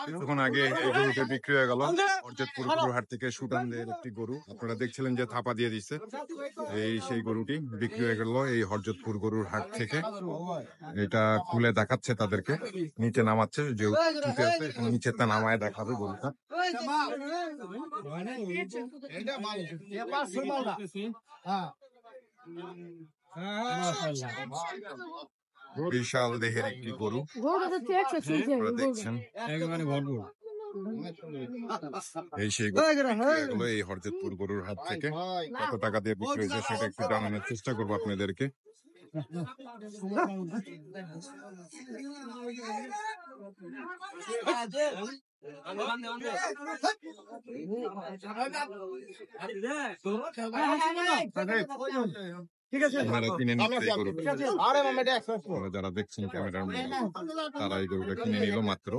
কিছুক্ষণ আগে এই গরুটা বিক্রি হয়ে গেল হরজতপুর গরুর হাট থেকে সুদানদের একটি গরু। আপনারা দেখছিলেন যে থাপা দিয়ে দিচ্ছে, এই সেই গরুটি বিক্রি হয়ে গেল এই হরজতপুর গরুর হাট থেকে। এটা খুলে দেখাচ্ছে তাদেরকে, নিচে নামাচ্ছে, যে নিচে তা নামায় দেখাবে গরুটা। বিশাল দেহের একটি গরু দেখছেন, এই সেই গরু এই হরজতপুর গরুর হাট থেকে কত টাকা দিয়ে বিক্রি হয়েছে সেটা একটু জানানোর চেষ্টা করবো আপনাদেরকে। যারা দেখছেন ক্যামেরার মধ্যে, তারা এই গরুটা কিনে নিল মাত্র।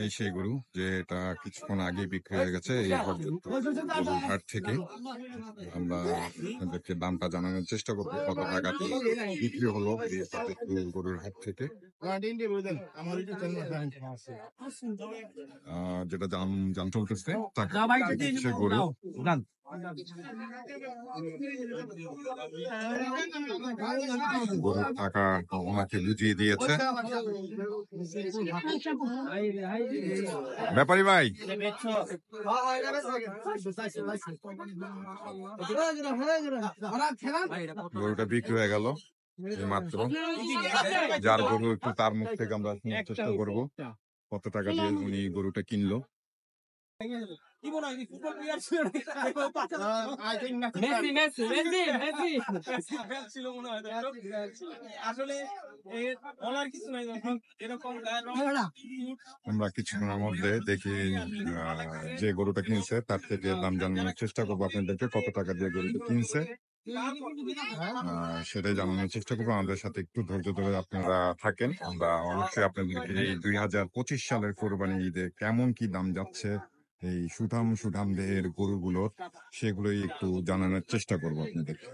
এই সেই গরু যেটা কিছুক্ষণ আগে বিক্রি হয়ে গেছে এই হরজতপুর হাট থেকে। আমরা আপনাদেরকে দামটা জানানোর চেষ্টা করবো, কত টাকা বিক্রি হলো এই হরজতপুর গরুর হাট থেকে। যেটা দাম চলতেছে সে গরু গরুর টাকা ওনাকে বুঝিয়ে দিয়েছে ব্যাপারী ভাই। গরুটা বিক্রি হয়ে গেল মাত্র। যার গরু একটু তার মুখ থেকে আমরা শোনার চেষ্টা করবো কত টাকা দিয়ে উনি গরুটা কিনলো। আমরা কিছুক্ষণের মধ্যে দেখি যে গরুটা কিনছে তার থেকে দাম জানানোর চেষ্টা করবো আপনাদেরকে, কত টাকা দিয়ে গরুটা কিনছে সেটাই জানানোর চেষ্টা করবো। আমাদের সাথে একটু ধৈর্য ধরে আপনারা থাকেন। আমরা অবশ্যই আপনাদেরকে এই 2025 সালের কোরবানি ঈদে কেমন কি দাম যাচ্ছে এই সুঠাম দেহের গরুগুলোর, সেগুলোই একটু জানানোর চেষ্টা করবো আপনাদেরকে।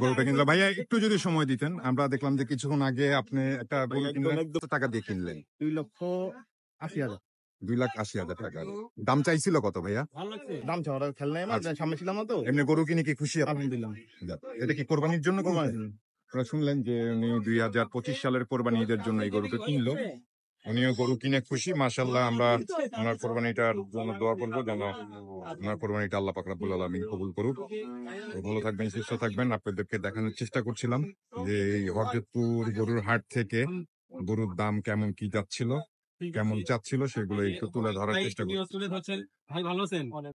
গরুটা কিনলো ভাইয়া, একটু যদি সময় দিতেন। আমরা দেখলাম যে কিছুক্ষণ আগে আপনি একটা গরু কিনলেন, কত টাকা দিয়ে কিনলেন? 2,80,000। 2,80,000 টাকা। দাম চাইছিল কত ভাইয়া? দাম ছাড়া খেলনা সামনে ছিলাম না তো। এমনি গরু কিনে কি খুশি? আলহামদুলিল্লাহ। এটা কি কোরবানির জন্য? আপনারা শুনলেন যে উনি 2025 সালের কোরবানি ঈদের জন্য এই গরুটা কিনলো। উনিও গরু কিনে খুশি, মাশাআল্লাহ। আমরা ওনার কোরবানিটার জন্য দোয়া করবো যেন ওনার কোরবানিটা আল্লাহ পাক রব্বুল আলামিন কবুল করুক। ভালো থাকবেন, সুস্থ থাকবেন। আপনাদেরকে দেখানোর চেষ্টা করছিলাম যে এই হরজতপুর গরুর হাট থেকে গরুর দাম কেমন কি যাচ্ছিল, কেমন চাচ্ছিল, সেগুলো একটু তুলে ধরার চেষ্টা করছি। ভাই ভালো আছেন?